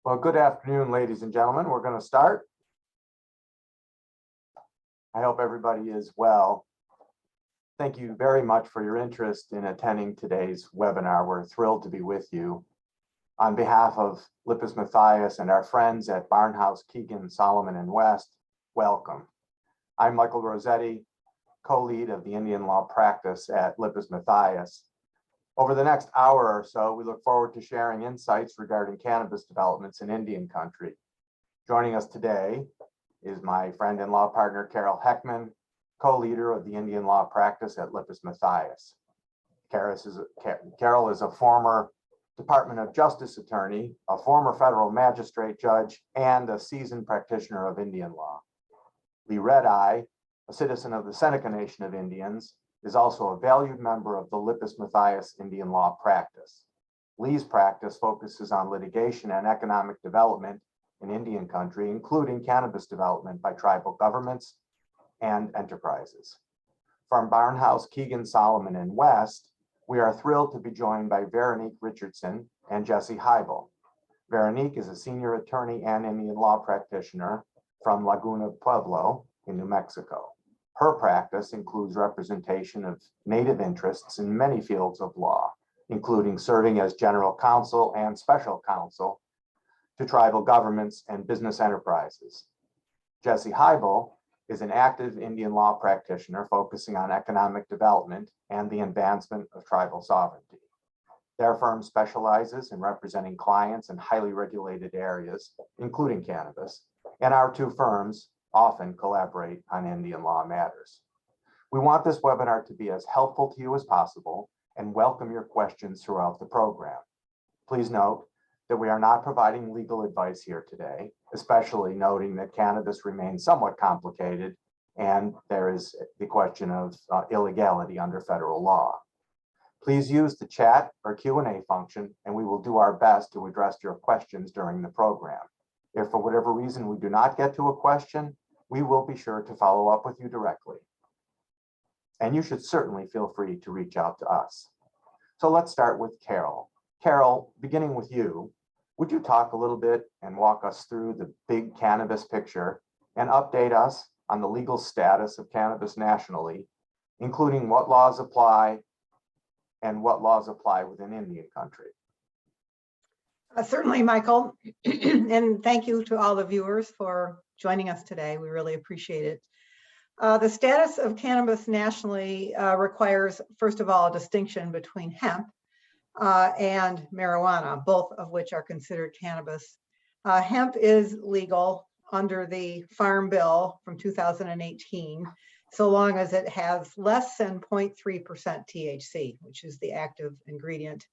Well, good afternoon, ladies and gentlemen. We're going to start. I hope everybody is well. Thank you very much for your interest in attending today's webinar. We're thrilled to be with you. On behalf of Lippis Mathias and our friends at Barnhouse, Keegan, Solomon, and West, welcome. I'm Michael Rossetti, co-lead of the Indian law practice at Lippis Mathias. Over the next hour or so, we look forward to sharing insights regarding cannabis developments in Indian country. Joining us today is my friend and law partner, Carol Heckman, co-leader of the Indian law practice at Lippis Mathias. Carol is a former Department of Justice attorney, a former federal magistrate judge, and a seasoned practitioner of Indian law. Lee Redeye, a citizen of the Seneca Nation of Indians, is also a valued member of the Lippis Mathias Indian law practice. Lee's practice focuses on litigation and economic development in Indian country, including cannabis development by tribal governments and enterprises. From Barnhouse, Keegan, Solomon, and West, we are thrilled to be joined by Veronique Richardson and Jesse Heibel. Veronique is a senior attorney and Indian law practitioner from Laguna Pueblo in New Mexico. Her practice includes representation of Native interests in many fields of law, including serving as general counsel and special counsel to tribal governments and business enterprises. Jesse Heibel is an active Indian law practitioner focusing on economic development and the advancement of tribal sovereignty. Their firm specializes in representing clients in highly regulated areas, including cannabis, and our two firms often collaborate on Indian law matters. We want this webinar to be as helpful to you as possible and welcome your questions throughout the program. Please note that we are not providing legal advice here today, especially noting that cannabis remains somewhat complicated and there is the question of illegality under federal law. Please use the chat or Q&A function and we will do our best to address your questions during the program. If for whatever reason we do not get to a question, we will be sure to follow up with you directly. And you should certainly feel free to reach out to us. So let's start with Carol. Carol, beginning with you, would you talk a little bit and walk us through the big cannabis picture and update us on the legal status of cannabis nationally, including what laws apply and what laws apply within Indian country? Certainly, Michael, and thank you to all the viewers for joining us today. We really appreciate it. The status of cannabis nationally requires, first of all, a distinction between hemp and marijuana, both of which are considered cannabis. Hemp is legal under the Farm Bill from 2018, so long as it has less than 0.3% THC, which is the active ingredient.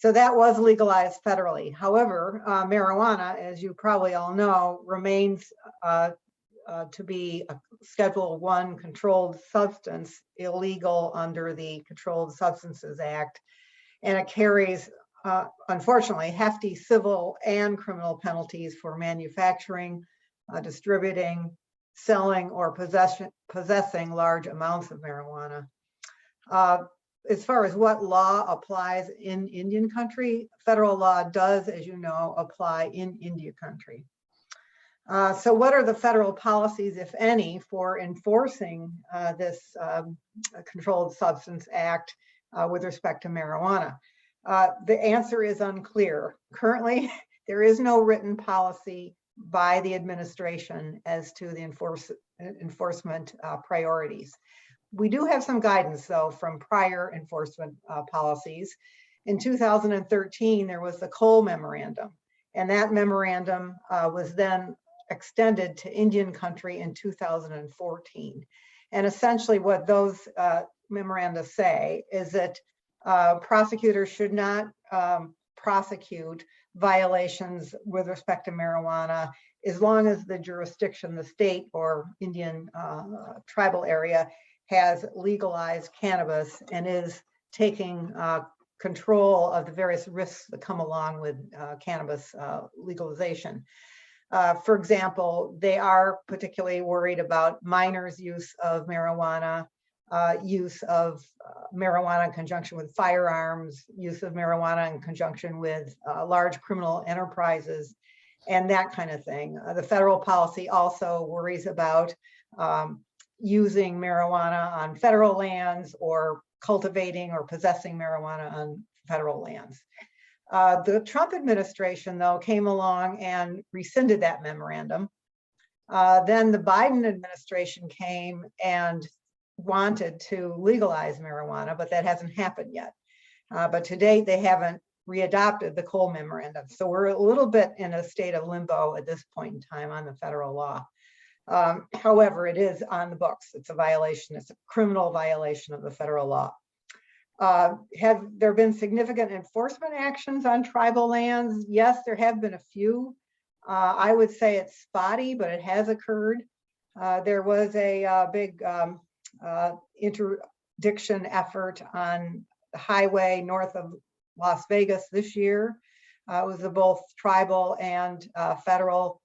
So that was legalized federally. However, marijuana, as you probably all know, remains to be a Schedule I controlled substance, illegal under the Controlled Substances Act. And it carries, unfortunately, hefty civil and criminal penalties for manufacturing, distributing, selling, or possessing large amounts of marijuana. As far as what law applies in Indian country, federal law does, as you know, apply in India country. So what are the federal policies, if any, for enforcing this Controlled Substance Act with respect to marijuana? The answer is unclear. Currently, there is no written policy by the administration as to the enforcement priorities. We do have some guidance, though, from prior enforcement policies. In 2013, there was the Cole Memorandum, and that memorandum was then extended to Indian country in 2014. And essentially what those memoranda say is that prosecutors should not prosecute violations with respect to marijuana as long as the jurisdiction, the state or Indian tribal area, has legalized cannabis and is taking control of the various risks that come along with cannabis legalization. For example, they are particularly worried about minors' use of marijuana, use of marijuana in conjunction with firearms, use of marijuana in conjunction with large criminal enterprises, and that kind of thing. The federal policy also worries about using marijuana on federal lands or cultivating or possessing marijuana on federal lands. The Trump administration, though, came along and rescinded that memorandum. Then the Biden administration came and wanted to legalize marijuana, but that hasn't happened yet. But to date, they haven't readopted the Cole memorandum. So we're a little bit in a state of limbo at this point in time on the federal law. However, it is on the books. It's a violation. It's a criminal violation of the federal law. Have there been significant enforcement actions on tribal lands? Yes, there have been a few. I would say it's spotty, but it has occurred. There was a big interdiction effort on the highway north of Las Vegas this year. It was a both tribal and federal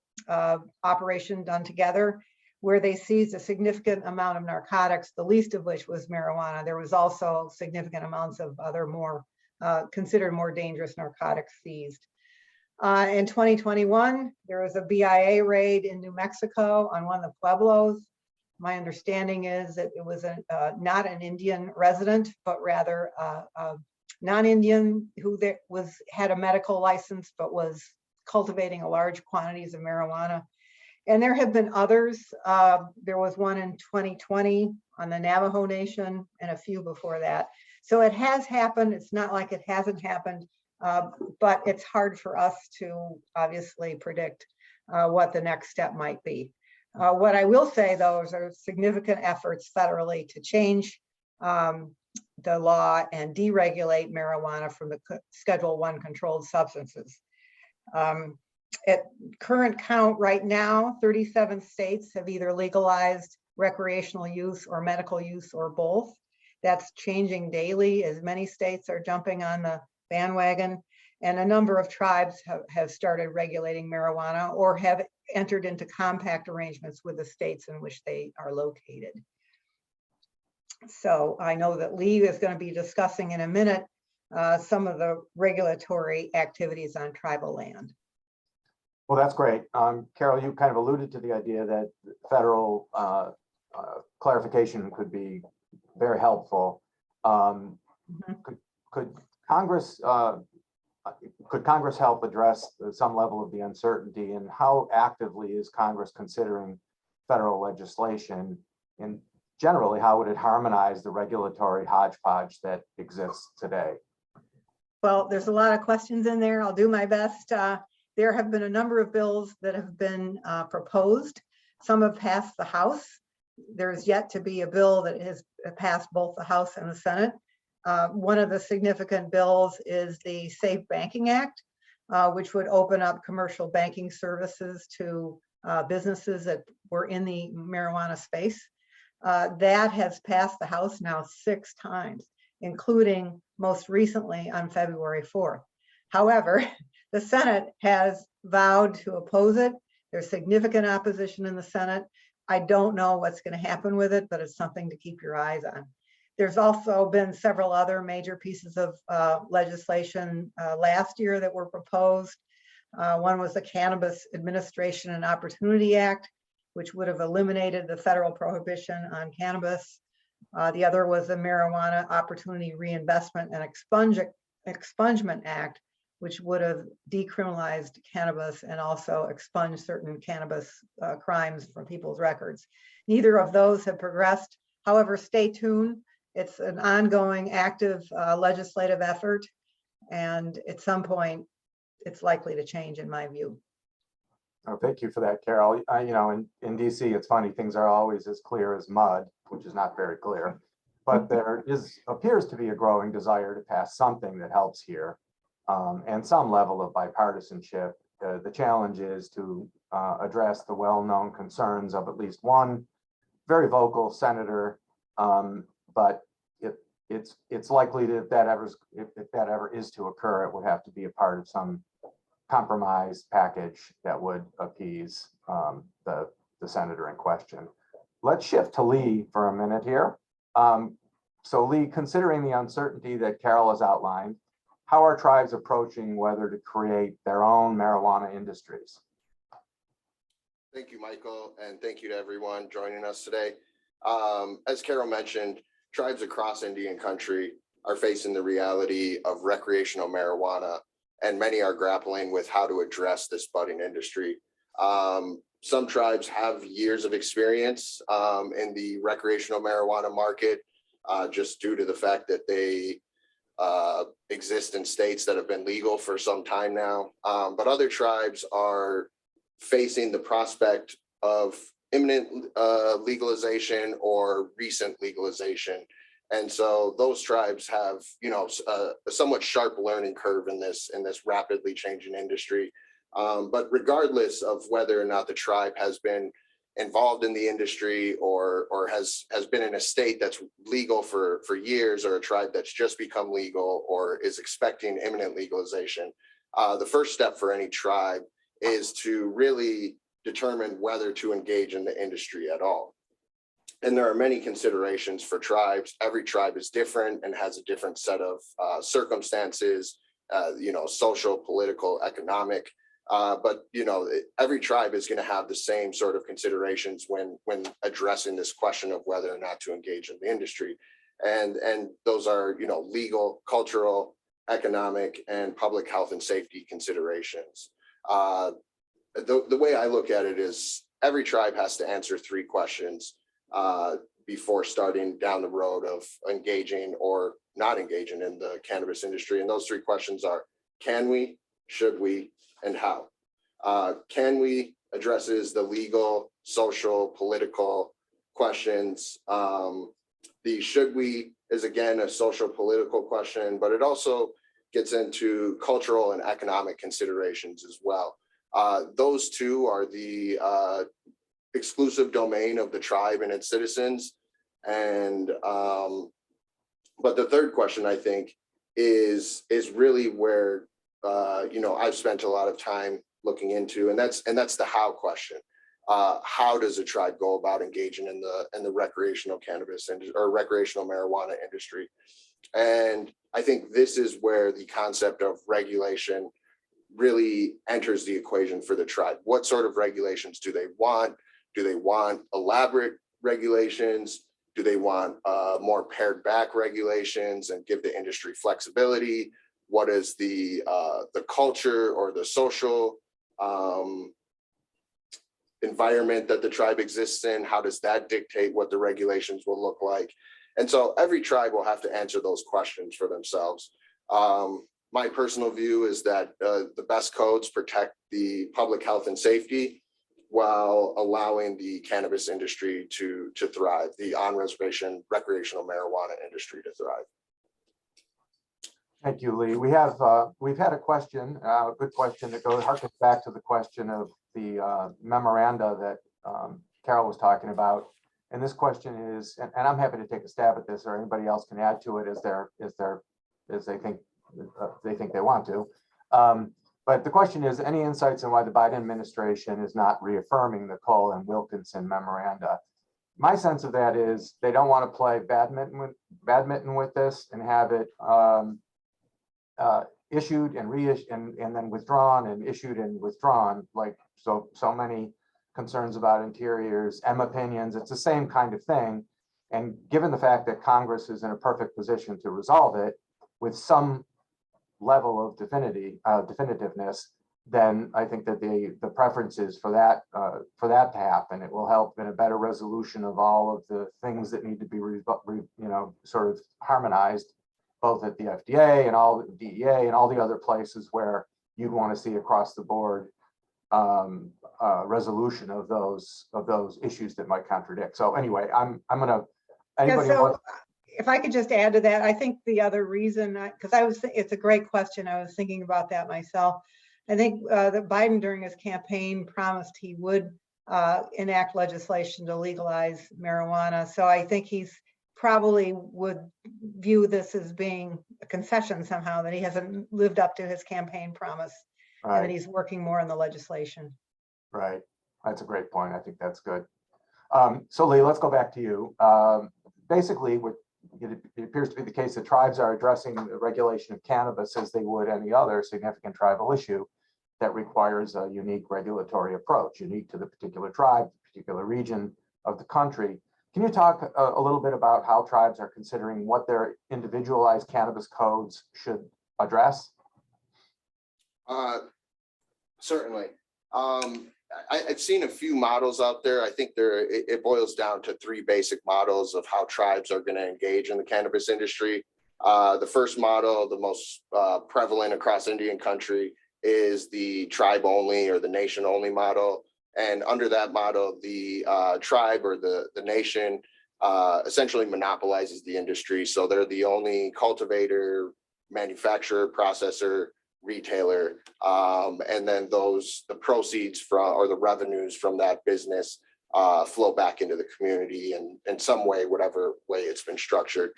operation done together, where they seized a significant amount of narcotics, the least of which was marijuana. There was also significant amounts of other more considered more dangerous narcotics seized. In 2021, there was a BIA raid in New Mexico on one of the pueblos. My understanding is that it was not an Indian resident, but rather a non-Indian who had a medical license, but was cultivating a large quantities of marijuana. And there have been others. There was one in 2020 on the Navajo Nation and a few before that. So it has happened. It's not like it hasn't happened, but it's hard for us to obviously predict what the next step might be. What I will say, though, is there are significant efforts federally to change the law and deregulate marijuana from the Schedule I controlled substances. At current count right now, 37 states have either legalized recreational use or medical use or both. That's changing daily as many states are jumping on the bandwagon. And a number of tribes have started regulating marijuana or have entered into compact arrangements with the states in which they are located. So I know that Lee is going to be discussing in a minute some of the regulatory activities on tribal land. Well, that's great. Carol, you kind of alluded to the idea that federal clarification could be very helpful. Could Congress help address some level of the uncertainty, and how actively is Congress considering federal legislation? And generally, how would it harmonize the regulatory hodgepodge that exists today? Well, there's a lot of questions in there. I'll do my best. There have been a number of bills that have been proposed. Some have passed the House. There's yet to be a bill that has passed both the House and the Senate. One of the significant bills is the Safe Banking Act, which would open up commercial banking services to businesses that were in the marijuana space. That has passed the House now 6 times, including most recently on February 4th. However, the Senate has vowed to oppose it. There's significant opposition in the Senate. I don't know what's going to happen with it, but it's something to keep your eyes on. There's also been several other major pieces of legislation last year that were proposed. One was the Cannabis Administration and Opportunity Act, which would have eliminated the federal prohibition on cannabis. The other was the Marijuana Opportunity Reinvestment and Expungement Act, which would have decriminalized cannabis and also expunged certain cannabis crimes from people's records. Neither of those have progressed. However, stay tuned. It's an ongoing, active legislative effort, and at some point, it's likely to change, in my view. Oh, thank you for that, Carol. You know, in DC, it's funny, things are always as clear as mud, which is not very clear, but there appears to be a growing desire to pass something that helps here, and some level of bipartisanship. The challenge is to address the well-known concerns of at least one very vocal senator, but it's likely that if that ever is to occur, it would have to be a part of some compromise package that would appease the senator in question. Let's shift to Lee for a minute here. So Lee, considering the uncertainty that Carol has outlined, how are tribes approaching whether to create their own marijuana industries? Thank you, Michael, and thank you to everyone joining us today. As Carol mentioned, tribes across Indian country are facing the reality of recreational marijuana, and many are grappling with how to address this budding industry. Some tribes have years of experience in the recreational marijuana market, just due to the fact that they exist in states that have been legal for some time now. But other tribes are facing the prospect of imminent legalization or recent legalization. And so those tribes have, a somewhat sharp learning curve in this rapidly changing industry. But regardless of whether or not the tribe has been involved in the industry or has been in a state that's legal for years, or a tribe that's just become legal or is expecting imminent legalization, the first step for any tribe is to really determine whether to engage in the industry at all. And there are many considerations for tribes. Every tribe is different and has a different set of circumstances, social, political, economic. But every tribe is going to have the same sort of considerations when addressing this question of whether or not to engage in the industry. And those are, legal, cultural, economic, and public health and safety considerations. The way I look at it is every tribe has to answer three questions before starting down the road of engaging or not engaging in the cannabis industry. And those three questions are: can we, should we, and how? Can we addresses the legal, social, political questions. The should we is again a social political question, but it also gets into cultural and economic considerations as well. Those two are the exclusive domain of the tribe and its citizens. And but the third question, I think, is really where I've spent a lot of time looking into, and that's the how question. How does a tribe go about engaging in the recreational cannabis or recreational marijuana industry? And I think this is where the concept of regulation really enters the equation for the tribe. What sort of regulations do they want? Do they want elaborate regulations? Do they want more pared back regulations and give the industry flexibility? What is the culture or the social environment that the tribe exists in? How does that dictate what the regulations will look like? And so every tribe will have to answer those questions for themselves. My personal view is that the best codes protect the public health and safety while allowing the cannabis industry to thrive, the on-reservation recreational marijuana industry to thrive. Thank you, Lee. We've had a question, a good question that harkens back to the question of the memoranda that Carol was talking about. And this question is, and I'm happy to take a stab at this, or anybody else can add to it as they think they want to. But the question is, any insights on why the Biden administration is not reaffirming the Cole and Wilkinson memoranda? My sense of that is they don't want to play badminton with this and have it issued and reissued and then withdrawn and issued and withdrawn, like so many concerns about interiors, M opinions. It's the same kind of thing. And given the fact that Congress is in a perfect position to resolve it with some level of definitiveness, then I think that the preference is for that to happen. It will help in a better resolution of all of the things that need to be sort of harmonized, both at the FDA and all the DEA and all the other places where you'd want to see across the board resolution of those issues that might contradict. So anyway, I'm gonna. Anybody wants? If I could just add to that, I think the other reason, because it's a great question. I was thinking about that myself. I think that Biden during his campaign promised he would enact legislation to legalize marijuana. So I think he's probably would view this as being a concession somehow, that he hasn't lived up to his campaign promise, right, and that he's working more on the legislation. Right. That's a great point. I think that's good. So Lee, let's go back to you. basically, it appears to be the case that tribes are addressing the regulation of cannabis as they would any other significant tribal issue that requires a unique regulatory approach, unique to the particular tribe, particular region of the country. Can you talk a little bit about how tribes are considering what their individualized cannabis codes should address? Certainly. I've seen a few models out there. I think it boils down to three basic models of how tribes are going to engage in the cannabis industry. The first model, the most prevalent across Indian country, is the tribe only or the nation only model. And under that model, the tribe or the nation essentially monopolizes the industry. So they're the only cultivator, manufacturer, processor, retailer, and then the proceeds from or the revenues from that business flow back into the community in some way, whatever way it's been structured,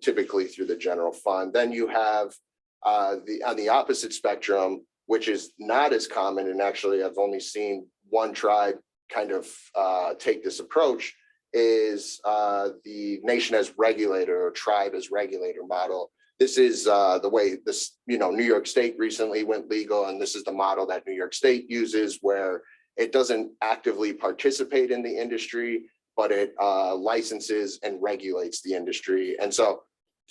typically through the general fund. Then you have on the opposite spectrum, which is not as common, and actually I've only seen one tribe kind of take this approach, is the nation as regulator or tribe as regulator model. This is the way this, New York State recently went legal, and this is the model that New York State uses, where it doesn't actively participate in the industry, but it licenses and regulates the industry. And so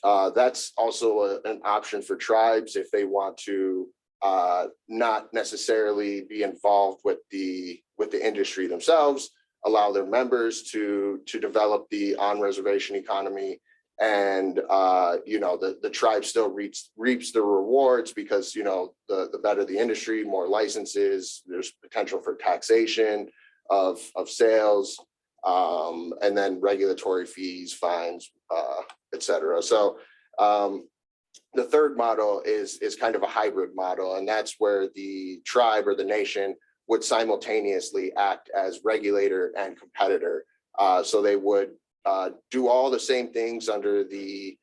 that's also an option for tribes if they want to not necessarily be involved with the industry themselves, allow their members to develop the on-reservation economy. And the tribe still reaps the rewards because the better the industry, more licenses, there's potential for taxation of sales, and then regulatory fees, fines, etc. So the third model is kind of a hybrid model, and that's where the tribe or the nation would simultaneously act as regulator and competitor. So they would do all the same things under the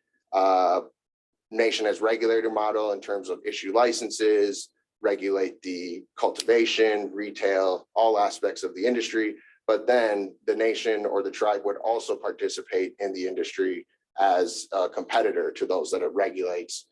nation as regulator model in terms of issue licenses, regulate the cultivation, retail, all aspects of the industry. But then the nation or the tribe would also participate in the industry as a competitor to those that it regulates.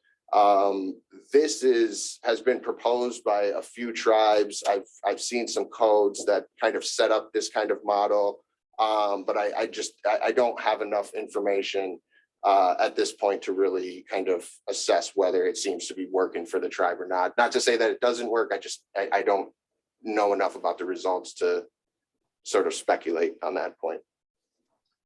This has been proposed by a few tribes. I've seen some codes that kind of set up this kind of model. But I don't have enough information at this point to really kind of assess whether it seems to be working for the tribe or not. Not to say that it doesn't work. I don't know enough about the results to sort of speculate on that point.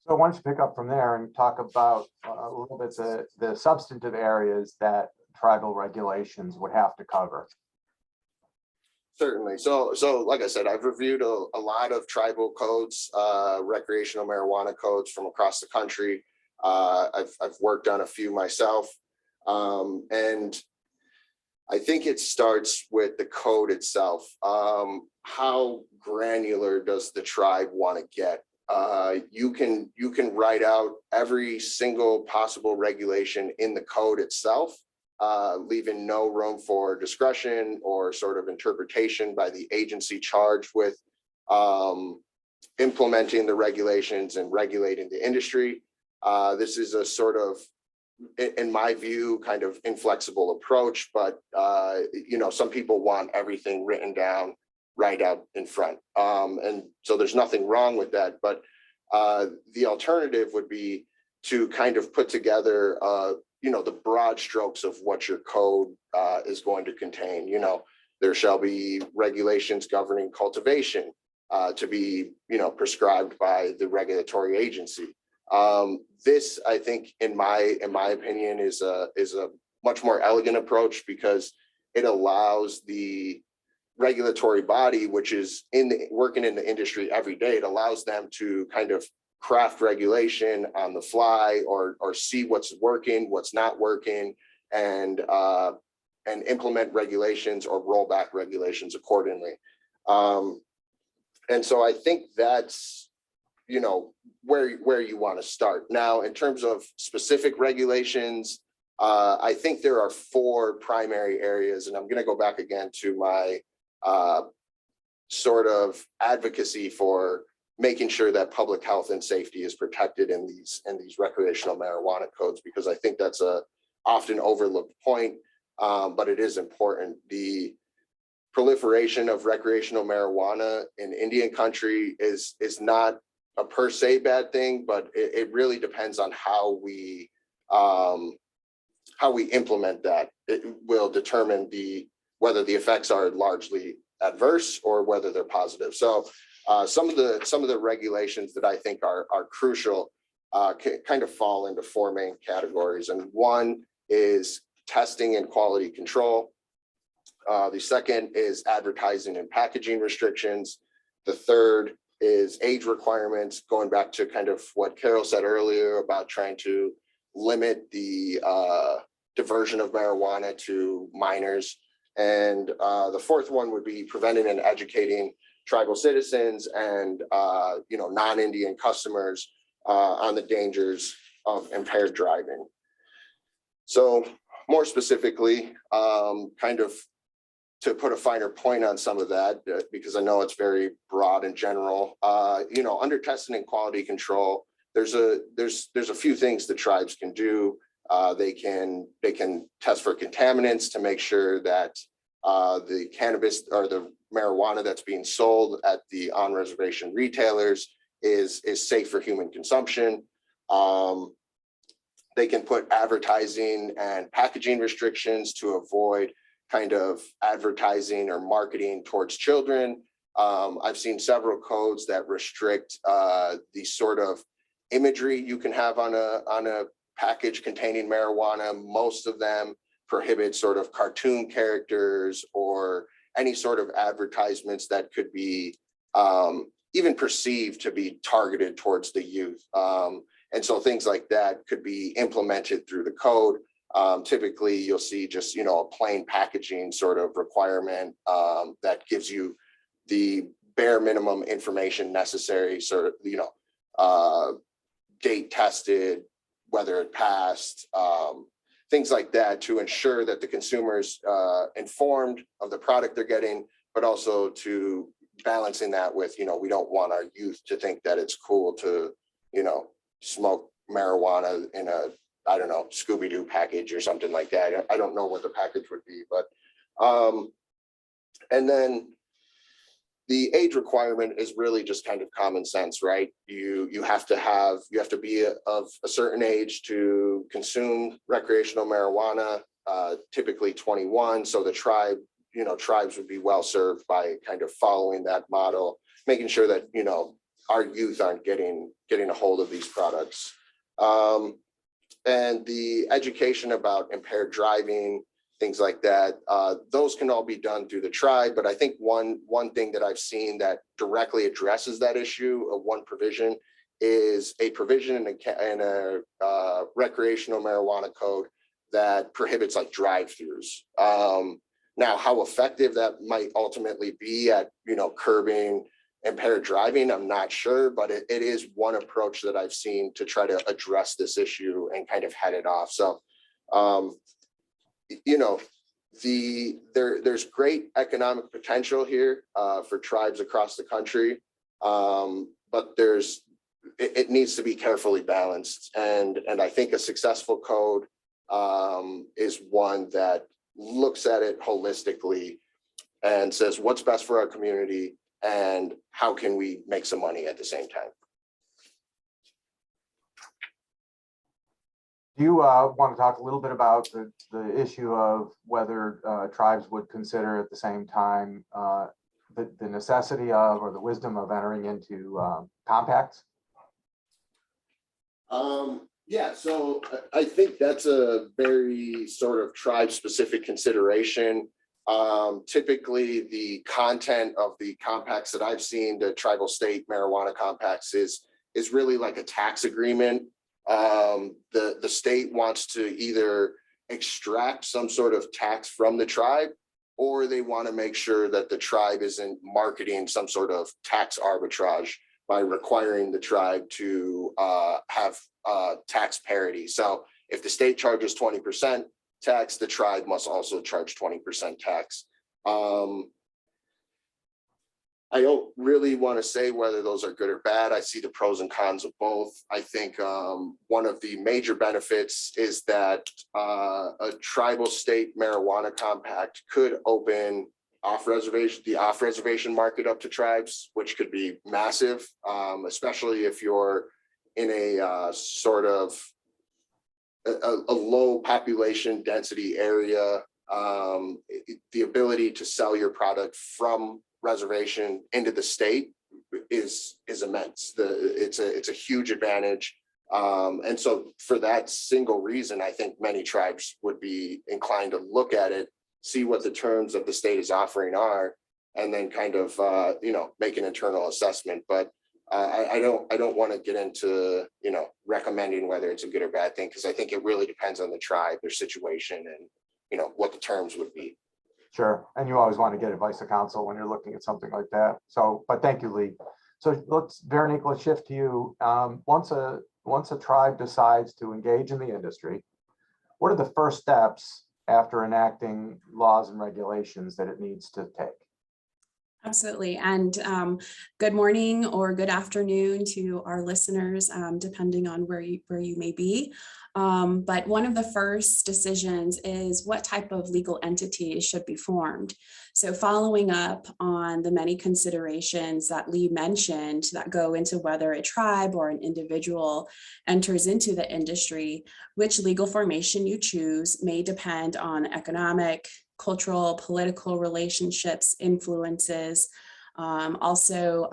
So why don't you pick up from there and talk about a little bit the substantive areas that tribal regulations would have to cover. Certainly. So like I said, I've reviewed a lot of tribal codes, recreational marijuana codes from across the country. I've worked on a few myself. And I think it starts with the code itself. How granular does the tribe want to get? You can write out every single possible regulation in the code itself, leaving no room for discretion or sort of interpretation by the agency charged with implementing the regulations and regulating the industry. This is a sort of, in my view, kind of inflexible approach, but some people want everything written down right out in front. And so there's nothing wrong with that, but the alternative would be to kind of put together the broad strokes of what your code is going to contain. There shall be regulations governing cultivation to be, prescribed by the regulatory agency. This, I think, in my opinion, is a much more elegant approach because it allows the regulatory body, which is working in the industry every day, it allows them to kind of craft regulation on the fly or see what's working, what's not working, and implement regulations or roll back regulations accordingly. And so I think that's where you want to start. Now, in terms of specific regulations, I think there are 4 primary areas, and I'm going to go back again to my sort of advocacy for making sure that public health and safety is protected in these recreational marijuana codes, because I think that's a often overlooked point, but it is important. The proliferation of recreational marijuana in Indian country is not a per se bad thing, but it really depends on how we implement that. It will determine whether the effects are largely adverse or whether they're positive. So some of the regulations that I think are crucial kind of fall into four main categories. And one is testing and quality control. The second is advertising and packaging restrictions. The third is age requirements, going back to kind of what Carol said earlier about trying to limit the diversion of marijuana to minors. And the fourth one would be preventing and educating tribal citizens and non-Indian customers on the dangers of impaired driving. So more specifically, kind of to put a finer point on some of that, because I know it's very broad and general, under testing and quality control, there's a few things the tribes can do. They can test for contaminants to make sure that the cannabis or the marijuana that's being sold at the on-reservation retailers is safe for human consumption. They can put advertising and packaging restrictions to avoid kind of advertising or marketing towards children. I've seen several codes that restrict the sort of imagery you can have on a package containing marijuana. Most of them prohibit sort of cartoon characters or any sort of advertisements that could be even perceived to be targeted towards the youth. And so things like that could be implemented through the code. Typically, you'll see just, a plain packaging sort of requirement that gives you the bare minimum information necessary, sort of, date tested, whether it passed, things like that, to ensure that the consumer's informed of the product they're getting, but also to balancing that with, we don't want our youth to think that it's cool to, smoke marijuana in a, I don't know, Scooby-Doo package or something like that. I don't know what the package would be, but, and then the age requirement is really just kind of common sense, right? You have to be of a certain age to consume recreational marijuana, typically 21. So the tribes would be well served by kind of following that model, making sure that, our youth aren't getting a hold of these products. And the education about impaired driving, things like that, those can all be done through the tribe. But I think one thing that I've seen that directly addresses that issue of one provision is a provision in a recreational marijuana code that prohibits like drive-throughs. Now, how effective that might ultimately be at, curbing impaired driving, I'm not sure, but it is one approach that I've seen to try to address this issue and kind of head it off. So, there's great economic potential here for tribes across the country, but it needs to be carefully balanced. And I think a successful code is one that looks at it holistically and says what's best for our community and how can we make some money at the same time. Do you want to talk a little bit about the issue of whether tribes would consider at the same time the necessity of or the wisdom of entering into compacts? Yeah, so I think that's a very sort of tribe-specific consideration. Typically, the content of the compacts that I've seen, the tribal state marijuana compacts, is really like a tax agreement. The state wants to either extract some sort of tax from the tribe, or they want to make sure that the tribe isn't marketing some sort of tax arbitrage by requiring the tribe to have tax parity. So if the state charges 20% tax, the tribe must also charge 20% tax. I don't really want to say whether those are good or bad. I see the pros and cons of both. I think one of the major benefits is that a tribal state marijuana compact could open the off-reservation market up to tribes, which could be massive, especially if you're in a sort of a low population density area. The ability to sell your product from reservation into the state is immense. It's a huge advantage. And so for that single reason, I think many tribes would be inclined to look at it, see what the terms that the state is offering are, and then kind of make an internal assessment. But I don't want to get into recommending whether it's a good or bad thing, because I think it really depends on the tribe, their situation, and what the terms would be. Sure. And you always want to get advice of counsel when you're looking at something like that. So, but thank you, Lee. So Veronique, let's shift to you. Once a tribe decides to engage in the industry, what are the first steps after enacting laws and regulations that it needs to take? Absolutely. And good morning or good afternoon to our listeners, depending on where you may be. But one of the first decisions is what type of legal entity should be formed. So following up on the many considerations that Lee mentioned that go into whether a tribe or an individual enters into the industry, which legal formation you choose may depend on economic, cultural, political relationships, influences, also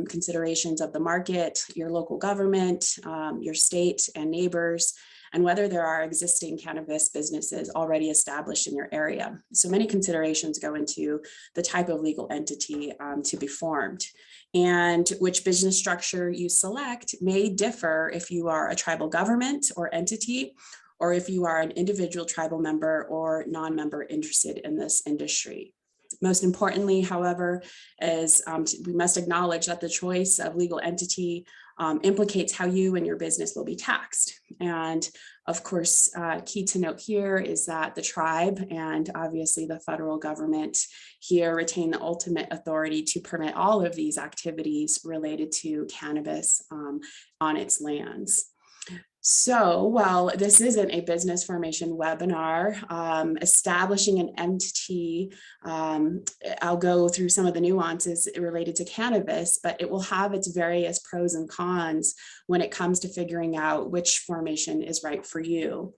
considerations of the market, your local government, your state and neighbors, and whether there are existing cannabis businesses already established in your area. So many considerations go into the type of legal entity to be formed. And which business structure you select may differ if you are a tribal government or entity, or if you are an individual tribal member or non-member interested in this industry. Most importantly, however, is we must acknowledge that the choice of legal entity implicates how you and your business will be taxed. And of course, key to note here is that the tribe and obviously the federal government here retain the ultimate authority to permit all of these activities related to cannabis on its lands. So while this isn't a business formation webinar, establishing an entity, I'll go through some of the nuances related to cannabis, but it will have its various pros and cons when it comes to figuring out which formation is right for you.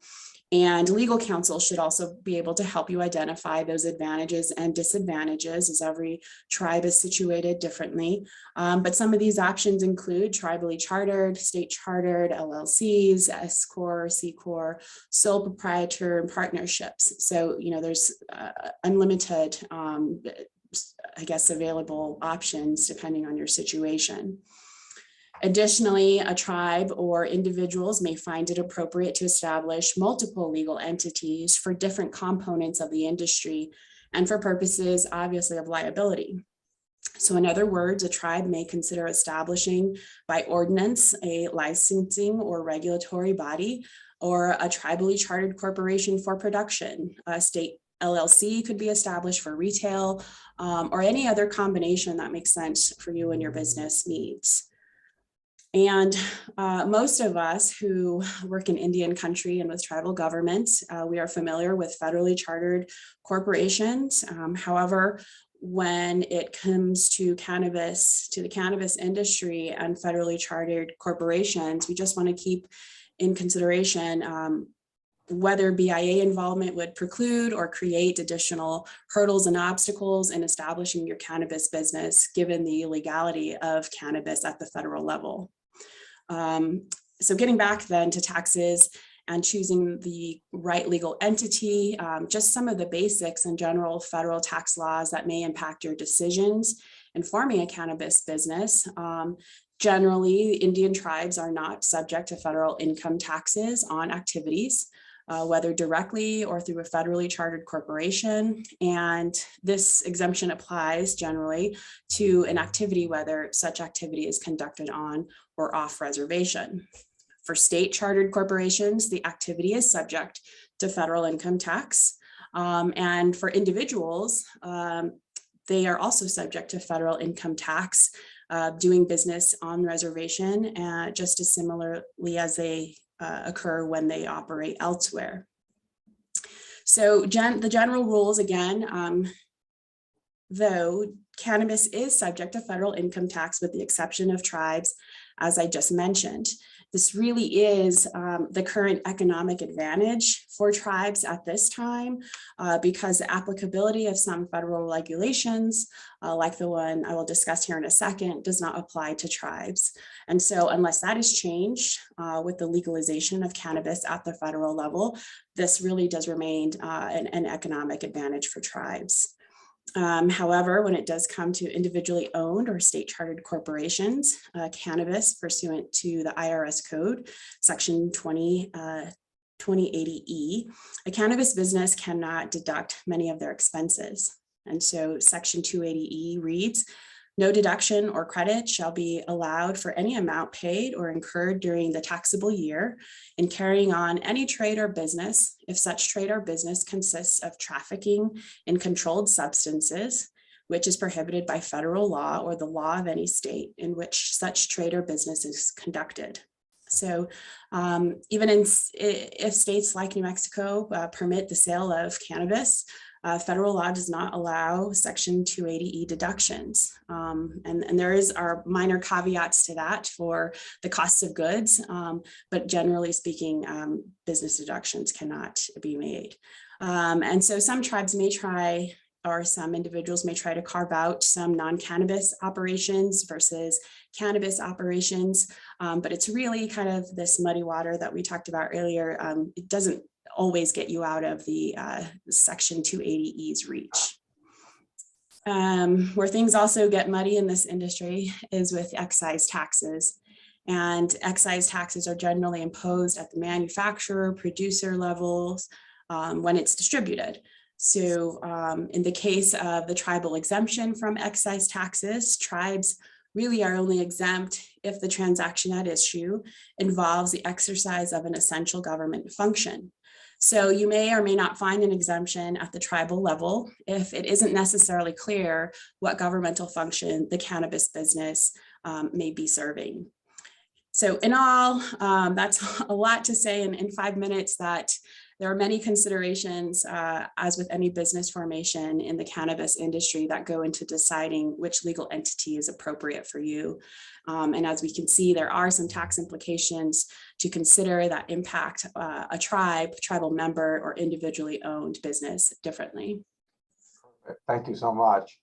And legal counsel should also be able to help you identify those advantages and disadvantages, as every tribe is situated differently. But some of these options include tribally chartered, state chartered, LLCs, S Corp, C Corp, sole proprietor, and partnerships. So, there's unlimited, available options depending on your situation. Additionally, a tribe or individuals may find it appropriate to establish multiple legal entities for different components of the industry and for purposes, obviously, of liability. So in other words, a tribe may consider establishing by ordinance a licensing or regulatory body, or a tribally chartered corporation for production. A state LLC could be established for retail, or any other combination that makes sense for you and your business needs. And most of us who work in Indian country and with tribal governments, we are familiar with federally chartered corporations. However, when it comes to cannabis, to the cannabis industry and federally chartered corporations, we just want to keep in consideration whether BIA involvement would preclude or create additional hurdles and obstacles in establishing your cannabis business, given the legality of cannabis at the federal level. So getting back then to taxes and choosing the right legal entity, just some of the basics and general federal tax laws that may impact your decisions in forming a cannabis business. Generally, Indian tribes are not subject to federal income taxes on activities, whether directly or through a federally chartered corporation. And this exemption applies generally to an activity, whether such activity is conducted on or off reservation. For state chartered corporations, the activity is subject to federal income tax. And for individuals, they are also subject to federal income tax, doing business on the reservation, just as similarly as they occur when they operate elsewhere. So the general rules again, though cannabis is subject to federal income tax with the exception of tribes, as I just mentioned. This really is the current economic advantage for tribes at this time because the applicability of some federal regulations, like the one I will discuss here in a second, does not apply to tribes. And so unless that is changed with the legalization of cannabis at the federal level, this really does remain an economic advantage for tribes. However, when it does come to individually owned or state chartered corporations, cannabis pursuant to the IRS code, section 2080E, a cannabis business cannot deduct many of their expenses. And so section 280E reads, no deduction or credit shall be allowed for any amount paid or incurred during the taxable year in carrying on any trade or business if such trade or business consists of trafficking in controlled substances, which is prohibited by federal law or the law of any state in which such trade or business is conducted. So even if states like New Mexico permit the sale of cannabis, federal law does not allow section 280E deductions. And there are minor caveats to that for the costs of goods, but generally speaking, business deductions cannot be made. And so some tribes may try, or some individuals may try to carve out some non-cannabis operations versus cannabis operations, but it's really kind of this muddy water that we talked about earlier. It doesn't always get you out of the section 280E's reach. Where things also get muddy in this industry is with excise taxes. And excise taxes are generally imposed at the manufacturer, producer levels when it's distributed. So in the case of the tribal exemption from excise taxes, tribes really are only exempt if the transaction at issue involves the exercise of an essential government function. So you may or may not find an exemption at the tribal level if it isn't necessarily clear what governmental function the cannabis business may be serving. So in all, that's a lot to say in 5 minutes, that there are many considerations, as with any business formation in the cannabis industry, that go into deciding which legal entity is appropriate for you. And as we can see, there are some tax implications to consider that impact a tribal member, or individually owned business differently. Thank you so much.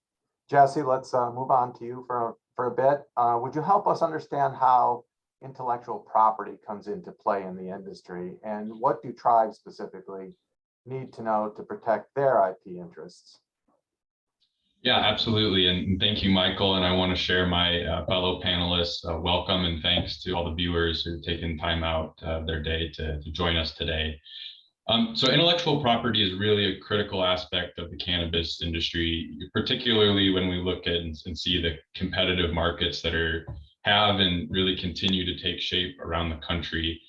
Jesse, let's move on to you for a bit. Would you help us understand how intellectual property comes into play in the industry, and what do tribes specifically need to know to protect their IP interests? Yeah, absolutely. And thank you, Michael. And I want to share my fellow panelists' welcome and thanks to all the viewers who've taken time out of their day to join us today. So intellectual property is really a critical aspect of the cannabis industry, particularly when we look at and see the competitive markets that have and really continue to take shape around the country.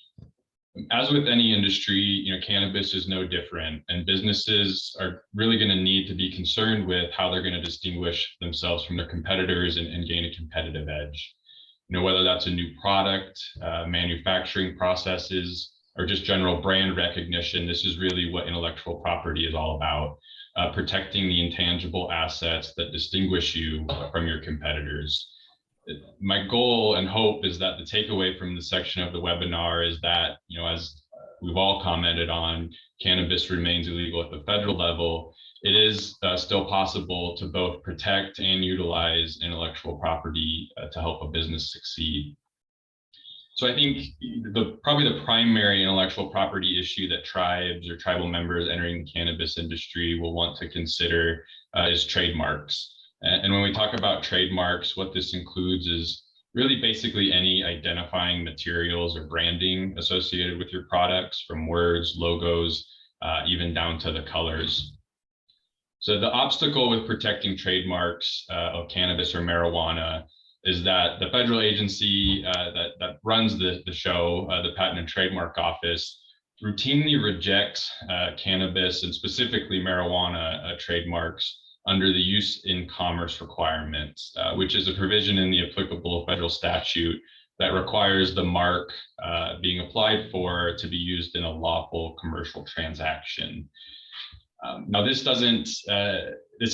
As with any industry, cannabis is no different, and businesses are really going to need to be concerned with how they're going to distinguish themselves from their competitors and gain a competitive edge. Whether that's a new product, manufacturing processes, or just general brand recognition, this is really what intellectual property is all about, protecting the intangible assets that distinguish you from your competitors. My goal and hope is that the takeaway from this section of the webinar is that, as we've all commented on, cannabis remains illegal at the federal level. It is still possible to both protect and utilize intellectual property to help a business succeed. So I think probably the primary intellectual property issue that tribes or tribal members entering the cannabis industry will want to consider is trademarks. And when we talk about trademarks, what this includes is really basically any identifying materials or branding associated with your products, from words, logos, even down to the colors. So the obstacle with protecting trademarks of cannabis or marijuana is that the federal agency that runs the show, the Patent and Trademark Office, routinely rejects cannabis and specifically marijuana trademarks under the use in commerce requirements, which is a provision in the applicable federal statute that requires the mark being applied for to be used in a lawful commercial transaction. Now, this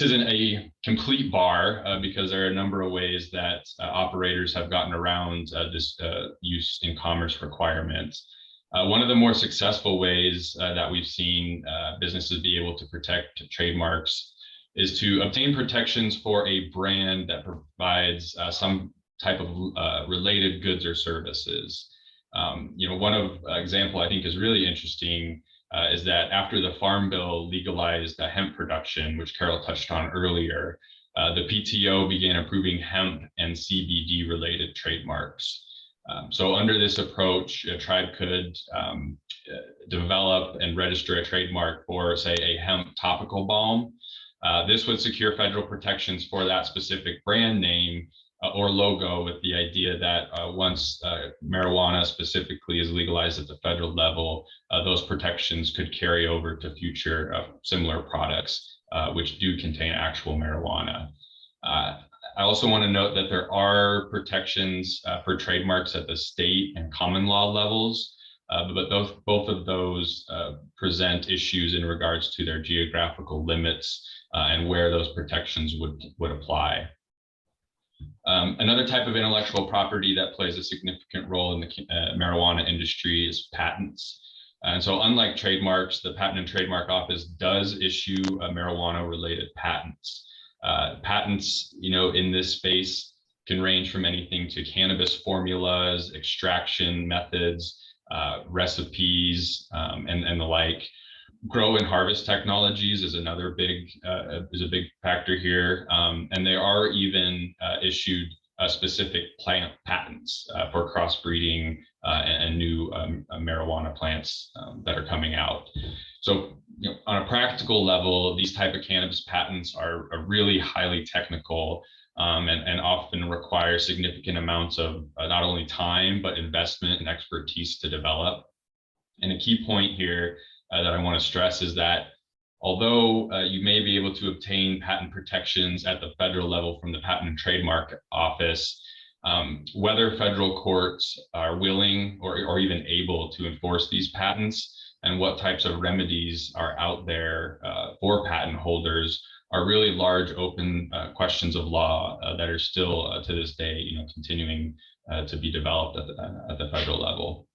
isn't a complete bar because there are a number of ways that operators have gotten around this use in commerce requirements. One of the more successful ways that we've seen businesses be able to protect trademarks is to obtain protections for a brand that provides some type of related goods or services. One of example I think is really interesting is that after the Farm Bill legalized hemp production, which Carol touched on earlier, the PTO began approving hemp and CBD related trademarks. So under this approach, a tribe could develop and register a trademark for, say, a hemp topical balm. This would secure federal protections for that specific brand name or logo, with the idea that once marijuana specifically is legalized at the federal level, those protections could carry over to future similar products which do contain actual marijuana. I also want to note that there are protections for trademarks at the state and common law levels, but both of those present issues in regards to their geographical limits and where those protections would apply. Another type of intellectual property that plays a significant role in the marijuana industry is patents. And so unlike trademarks, the Patent and Trademark Office does issue marijuana-related patents. Patents, in this space can range from anything to cannabis formulas, extraction methods, recipes, and the like. Grow and harvest technologies is another big factor here, and there are even issued specific plant patents for crossbreeding and new marijuana plants that are coming out. So, on a practical level, these type of cannabis patents are really highly technical and often require significant amounts of not only time but investment and expertise to develop. And a key point here that I want to stress is that although you may be able to obtain patent protections at the federal level from the Patent and Trademark Office, whether federal courts are willing or even able to enforce these patents and what types of remedies are out there for patent holders are really large open questions of law that are still to this day, continuing to be developed at the federal level.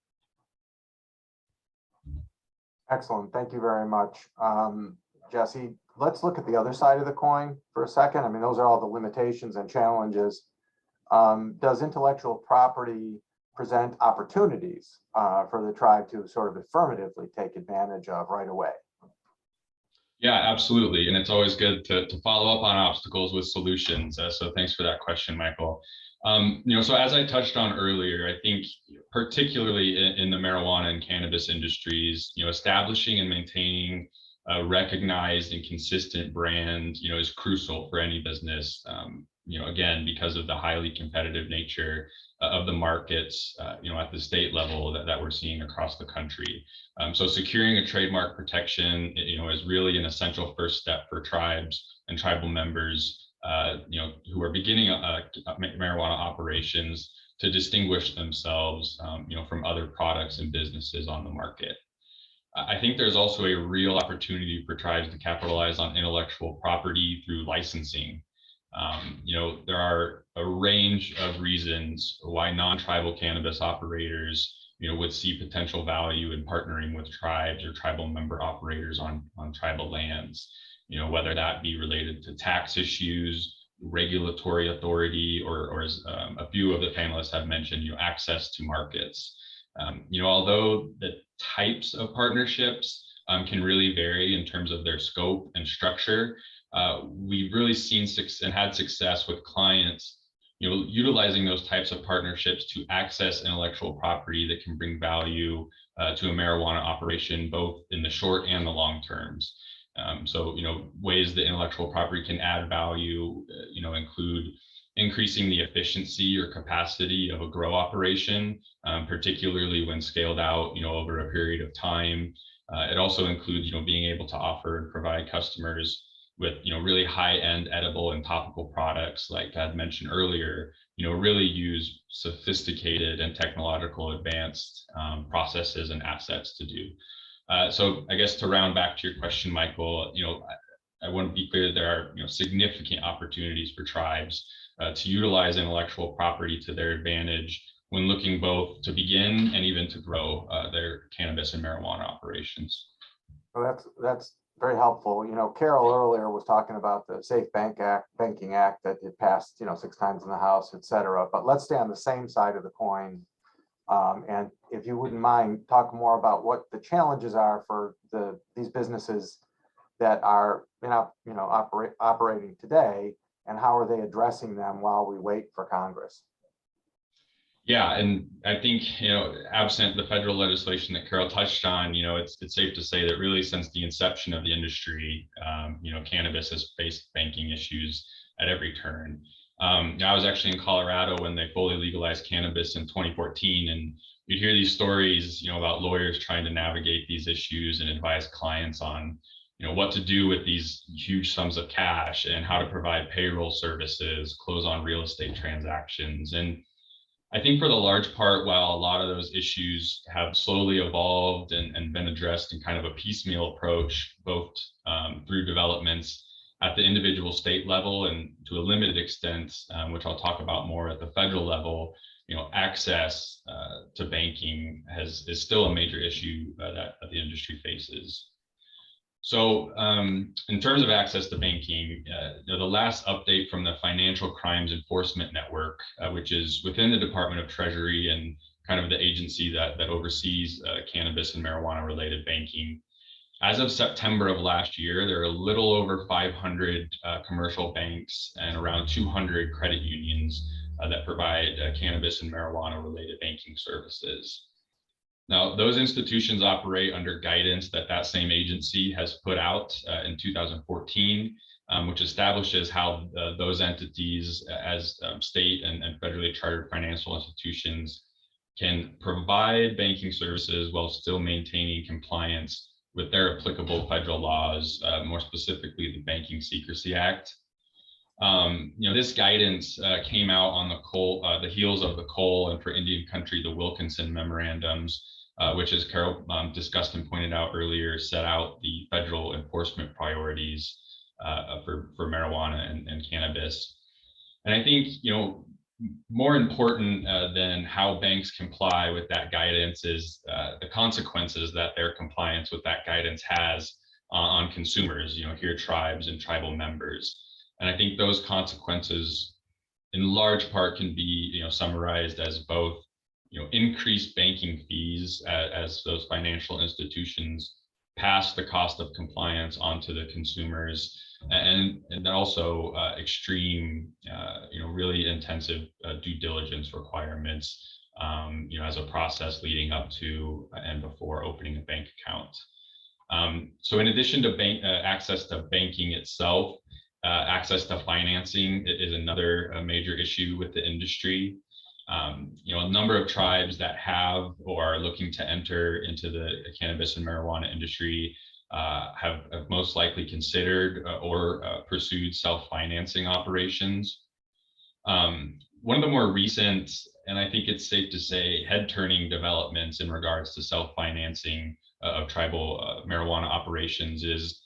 Excellent. Thank you very much. Jesse, let's look at the other side of the coin for a second. I mean, those are all the limitations and challenges. Does intellectual property present opportunities for the tribe to sort of affirmatively take advantage of right away? Yeah, absolutely. And it's always good to follow up on obstacles with solutions. So thanks for that question, Michael. So as I touched on earlier, I think particularly in the marijuana and cannabis industries, establishing and maintaining a recognized and consistent brand, is crucial for any business. Again, because of the highly competitive nature of the markets, at the state level that we're seeing across the country. So securing a trademark protection, is really an essential first step for tribes and tribal members who are beginning marijuana operations to distinguish themselves, from other products and businesses on the market. I think there's also a real opportunity for tribes to capitalize on intellectual property through licensing. There are a range of reasons why non-tribal cannabis operators, would see potential value in partnering with tribes or tribal member operators on tribal lands. Whether that be related to tax issues, regulatory authority, or as a few of the panelists have mentioned, access to markets. Although the types of partnerships can really vary in terms of their scope and structure, we've really seen and had success with clients, utilizing those types of partnerships to access intellectual property that can bring value to a marijuana operation, both in the short and the long terms. So, ways that intellectual property can add value, include increasing the efficiency or capacity of a grow operation, particularly when scaled out, over a period of time. It also includes, being able to offer and provide customers, with, really high-end edible and topical products, like I had mentioned earlier, really use sophisticated and technological advanced processes and assets to do. So I guess to round back to your question, Michael, I want to be clear that there are, significant opportunities for tribes to utilize intellectual property to their advantage when looking both to begin and even to grow their cannabis and marijuana operations. Well, that's very helpful. Carol earlier was talking about the Safe Banking Act that it passed, 6 times in the House, et cetera. But let's stay on the same side of the coin. And if you wouldn't mind, talk more about what the challenges are for these businesses that are operating today, and how are they addressing them while we wait for Congress? Yeah, and I think, absent the federal legislation that Carol touched on, it's safe to say that really since the inception of the industry, cannabis has faced banking issues at every turn. I was actually in Colorado when they fully legalized cannabis in 2014, and you'd hear these stories, about lawyers trying to navigate these issues and advise clients on, what to do with these huge sums of cash and how to provide payroll services, close on real estate transactions. And I think for the large part, while a lot of those issues have slowly evolved and been addressed in kind of a piecemeal approach, both through developments at the individual state level and to a limited extent, which I'll talk about more at the federal level, access to banking is still a major issue that the industry faces. So in terms of access to banking, the last update from the Financial Crimes Enforcement Network, which is within the Department of Treasury and kind of the agency that oversees cannabis and marijuana related banking. As of September of last year, there are a little over 500 commercial banks and around 200 credit unions that provide cannabis and marijuana related banking services. Now, those institutions operate under guidance that same agency has put out in 2014, which establishes how those entities as state and federally chartered financial institutions can provide banking services while still maintaining compliance with their applicable federal laws, more specifically the Banking Secrecy Act. This guidance came out on the heels of the Cole and for Indian Country, the Wilkinson memorandums, which, as Carol discussed and pointed out earlier, set out the federal enforcement priorities for marijuana and cannabis. And I think, more important than how banks comply with that guidance is the consequences that their compliance with that guidance has on consumers, here tribes and tribal members. And I think those consequences in large part can be, summarized as both, increased banking fees as those financial institutions pass the cost of compliance onto the consumers, and then also extreme, really intensive due diligence requirements, as a process leading up to and before opening a bank account. So in addition to access to banking itself, access to financing is another major issue with the industry. A number of tribes that have or are looking to enter into the cannabis and marijuana industry have most likely considered or pursued self-financing operations. One of the more recent, and I think it's safe to say, head-turning developments in regards to self-financing of tribal marijuana operations is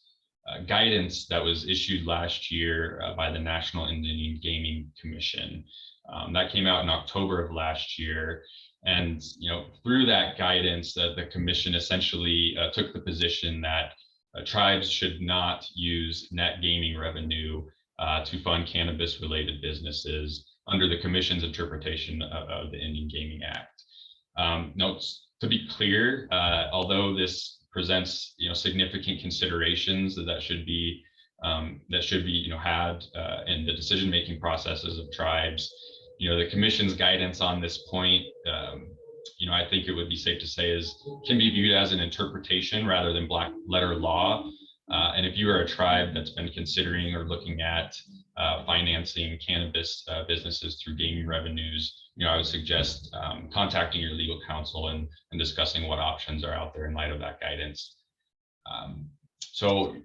guidance that was issued last year by the National Indian Gaming Commission. That came out in October of last year. And through that guidance, the commission essentially took the position that tribes should not use net gaming revenue to fund cannabis-related businesses under the commission's interpretation of the Indian Gaming Act. Now, to be clear, although this presents significant considerations that should be had in the decision-making processes of tribes, the commission's guidance on this point, I think it would be safe to say can be viewed as an interpretation rather than black letter law. And if you are a tribe that's been considering or looking at financing cannabis businesses through gaming revenues, I would suggest contacting your legal counsel and discussing what options are out there in light of that guidance. So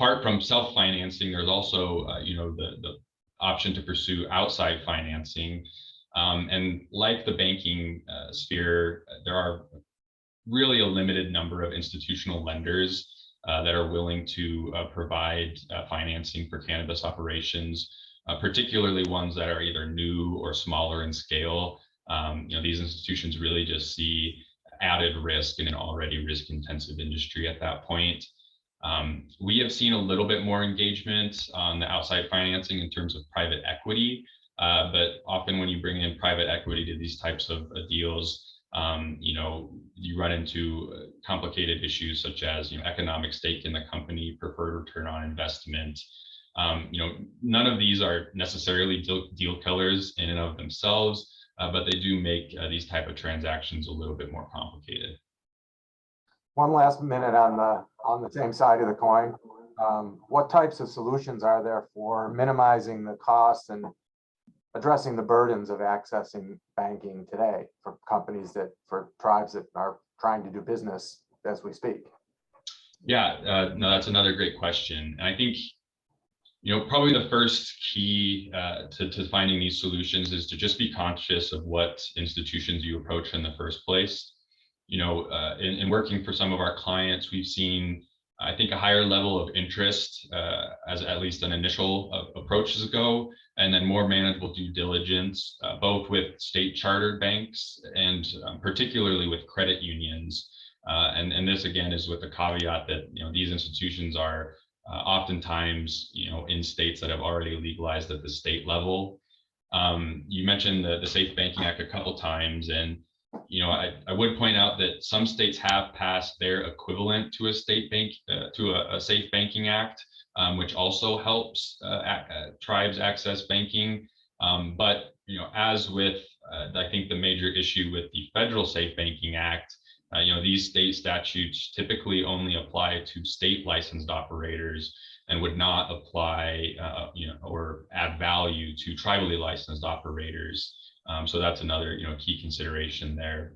apart from self-financing, there's also, the option to pursue outside financing. And like the banking sphere, there are really a limited number of institutional lenders that are willing to provide financing for cannabis operations, particularly ones that are either new or smaller in scale. These institutions really just see added risk in an already risk-intensive industry at that point. We have seen a little bit more engagement on the outside financing in terms of private equity, but often when you bring in private equity to these types of deals, you run into complicated issues such as economic stake in the company, preferred return on investment. None of these are necessarily deal killers in and of themselves, but they do make these type of transactions a little bit more complicated. One last minute on the same side of the coin. What types of solutions are there for minimizing the costs and addressing the burdens of accessing banking today for for tribes that are trying to do business as we speak? Yeah, no, that's another great question. And I think, probably the first key to finding these solutions is to just be conscious of what institutions you approach in the first place. In working for some of our clients, we've seen, I think, a higher level of interest as at least an initial approaches go, and then more manageable due diligence, both with state chartered banks and particularly with credit unions. And this again is with the caveat that these institutions are oftentimes in states that have already legalized at the state level. You mentioned the Safe Banking Act a couple times, and I would point out that some states have passed their equivalent to a state bank, to a Safe Banking Act, which also helps tribes access banking. But as with I think the major issue with the federal Safe Banking Act, these state statutes typically only apply to state licensed operators and would not apply, or add value to tribally licensed operators. So that's another, key consideration there.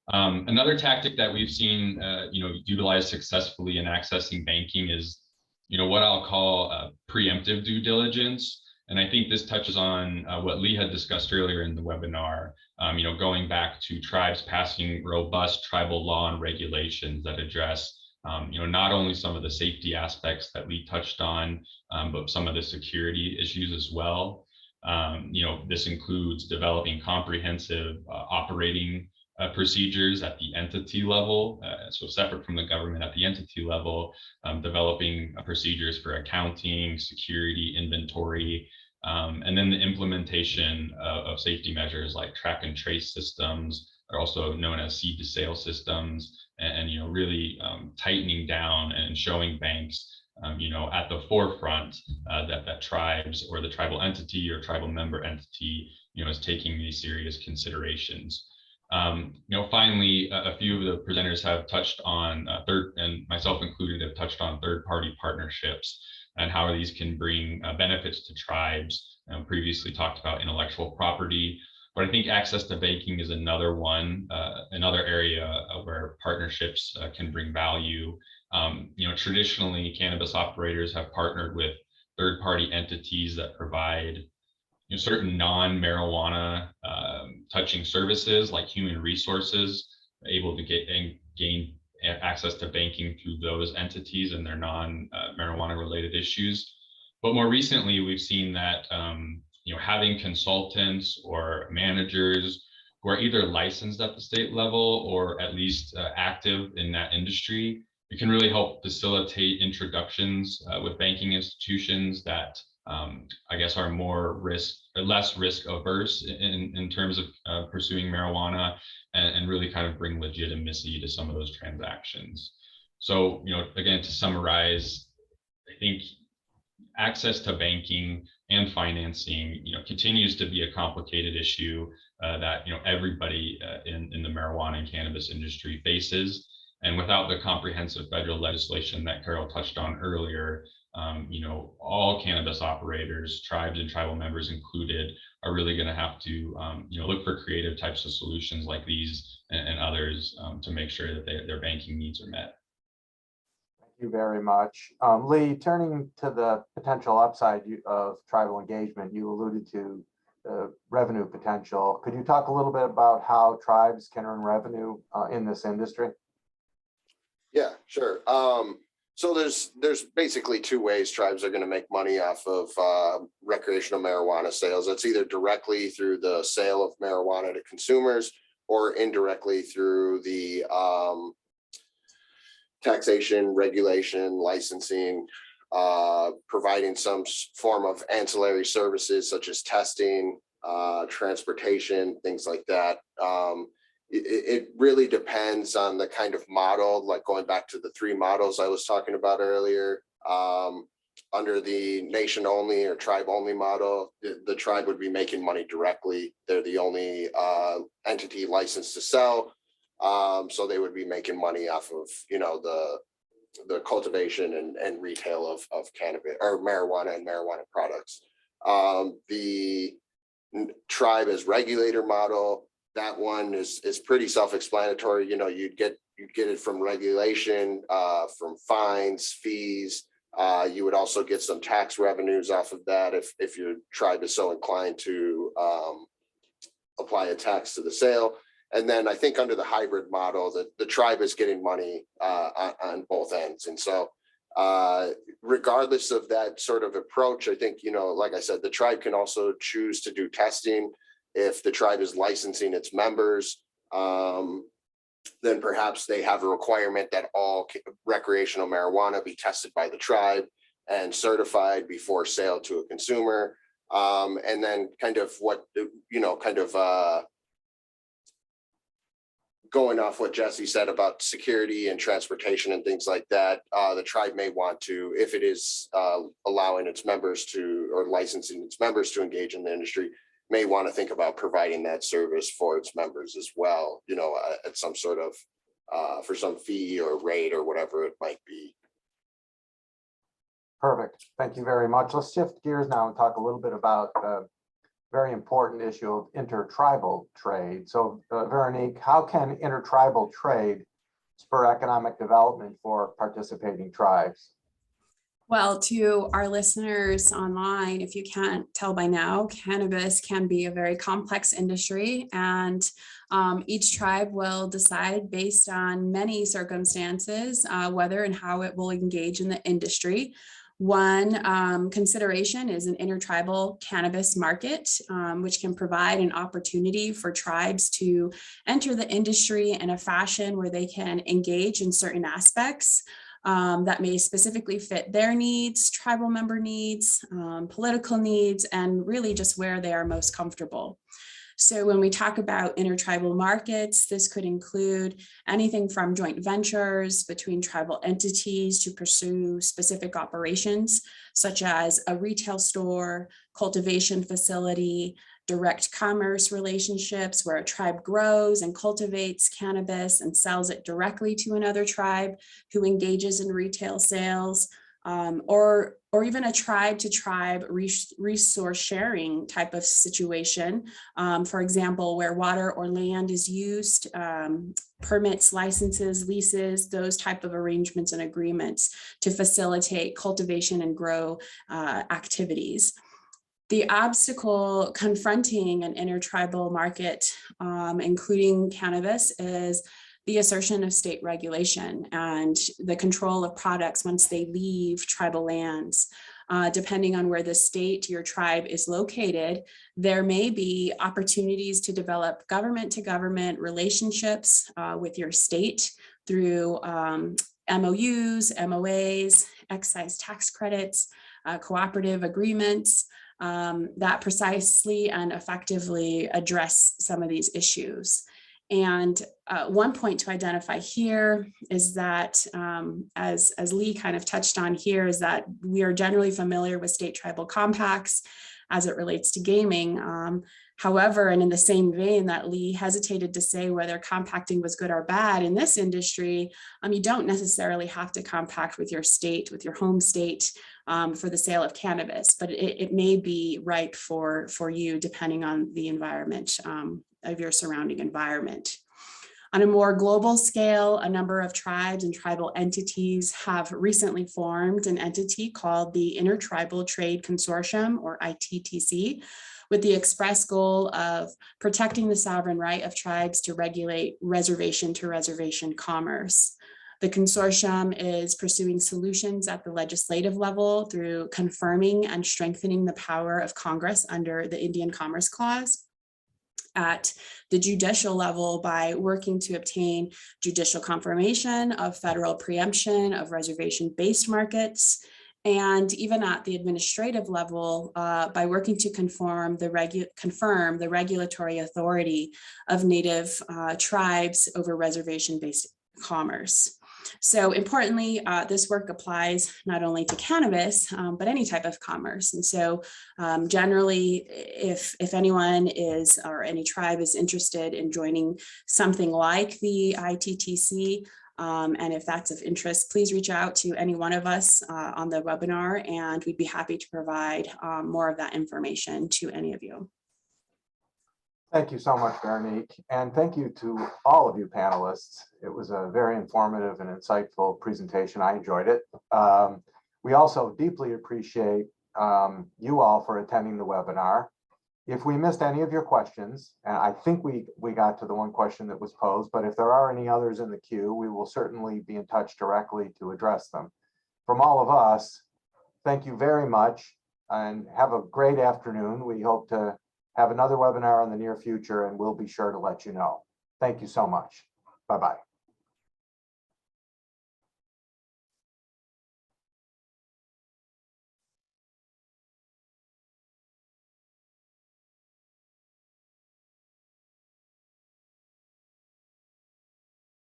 Another tactic that we've seen, utilized successfully in accessing banking is, what I'll call preemptive due diligence. And I think this touches on what Lee had discussed earlier in the webinar, going back to tribes passing robust tribal law and regulations that address, not only some of the safety aspects that Lee touched on, but some of the security issues as well. This includes developing comprehensive operating procedures at the entity level, so separate from the government at the entity level, developing procedures for accounting, security, inventory, and then the implementation of safety measures like track and trace systems, are also known as seed to sale systems, and really tightening down and showing banks at the forefront that tribes or the tribal entity or tribal member entity is taking these serious considerations. Finally, a few of the presenters have touched on and myself included, have touched on third-party partnerships and how these can bring benefits to tribes. Previously talked about intellectual property, but I think access to banking is another one, another area where partnerships can bring value. Traditionally, cannabis operators have partnered with third-party entities that provide certain non-marijuana touching services like human resources, able to gain access to banking through those entities and their non-marijuana related issues. But more recently, we've seen that having consultants or managers who are either licensed at the state level or at least active in that industry, it can really help facilitate introductions with banking institutions that I guess are less risk averse in terms of pursuing marijuana, and really kind of bring legitimacy to some of those transactions. So, again, to summarize, I think access to banking and financing, continues to be a complicated issue that, everybody in the marijuana and cannabis industry faces. And without the comprehensive federal legislation that Carol touched on earlier, all cannabis operators, tribes and tribal members included, are really going to have to, look for creative types of solutions like these and others to make sure that their banking needs are met. Thank you very much. Lee, turning to the potential upside of tribal engagement, you alluded to the revenue potential. Could you talk a little bit about how tribes can earn revenue in this industry? Yeah, sure. So there's basically two ways tribes are going to make money off of recreational marijuana sales. It's either directly through the sale of marijuana to consumers or indirectly through the taxation, regulation, licensing, providing some form of ancillary services such as testing, transportation, things like that. It really depends on the kind of model, like going back to the three models I was talking about earlier. Under the nation only or tribe only model, the tribe would be making money directly. They're the only entity licensed to sell. So they would be making money off of, the cultivation and retail of cannabis or marijuana and marijuana products. The tribe as regulator model, that one is pretty self-explanatory. You'd get it from regulation, from fines, fees. You would also get some tax revenues off of that if your tribe is so inclined to apply a tax to the sale. And then I think under the hybrid model, the tribe is getting money on both ends. And so regardless of that sort of approach, I think, like I said, the tribe can also choose to do testing. If the tribe is licensing its members, then perhaps they have a requirement that all recreational marijuana be tested by the tribe and certified before sale to a consumer. And then going off what Jesse said about security and transportation and things like that, the tribe may want to, if it is allowing its members to, or licensing its members to engage in the industry, may want to think about providing that service for its members as well, at some sort of, for some fee or rate or whatever it might be. Perfect. Thank you very much. Let's shift gears now and talk a little bit about the very important issue of intertribal trade. So, Veronique, how can intertribal trade spur economic development for participating tribes? Well, to our listeners online, if you can't tell by now, cannabis can be a very complex industry, and each tribe will decide based on many circumstances whether and how it will engage in the industry. One consideration is an intertribal cannabis market, which can provide an opportunity for tribes to enter the industry in a fashion where they can engage in certain aspects that may specifically fit their needs, tribal member needs, political needs, and really just where they are most comfortable. So when we talk about intertribal markets, this could include anything from joint ventures between tribal entities to pursue specific operations, such as a retail store, cultivation facility, direct commerce relationships where a tribe grows and cultivates cannabis and sells it directly to another tribe who engages in retail sales, or even a tribe to tribe resource sharing type of situation. For example, where water or land is used, permits, licenses, leases, those type of arrangements and agreements to facilitate cultivation and grow activities. The obstacle confronting an intertribal market, including cannabis, is the assertion of state regulation and the control of products once they leave tribal lands. Depending on where the state your tribe is located, there may be opportunities to develop government-to-government relationships with your state through MOUs, MOAs, excise tax credits, cooperative agreements that precisely and effectively address some of these issues. And one point to identify here is that, as Lee kind of touched on here, is that we are generally familiar with state tribal compacts as it relates to gaming. However, and in the same vein that Lee hesitated to say whether compacting was good or bad in this industry, you don't necessarily have to compact with your state, with your home state, for the sale of cannabis, but it may be right for you depending on the environment of your surrounding environment. On a more global scale, a number of tribes and tribal entities have recently formed an entity called the Intertribal Trade Consortium, or ITTC, with the express goal of protecting the sovereign right of tribes to regulate reservation-to-reservation commerce. The consortium is pursuing solutions at the legislative level through confirming and strengthening the power of Congress under the Indian Commerce Clause, at the judicial level by working to obtain judicial confirmation of federal preemption of reservation-based markets, and even at the administrative level by working to confirm the regulatory authority of Native tribes over reservation-based commerce. So importantly, this work applies not only to cannabis, but any type of commerce. And so generally, if anyone is, or any tribe is interested in joining something like the ITTC, and if that's of interest, please reach out to any one of us on the webinar, and we'd be happy to provide more of that information to any of you. Thank you so much, Veronique, and thank you to all of you panelists. It was a very informative and insightful presentation. I enjoyed it. We also deeply appreciate you all for attending the webinar. If we missed any of your questions, and I think we got to the one question that was posed, but if there are any others in the queue, we will certainly be in touch directly to address them. From all of us, thank you very much and have a great afternoon. We hope to have another webinar in the near future, and we'll be sure to let you know. Thank you so much. Bye-bye.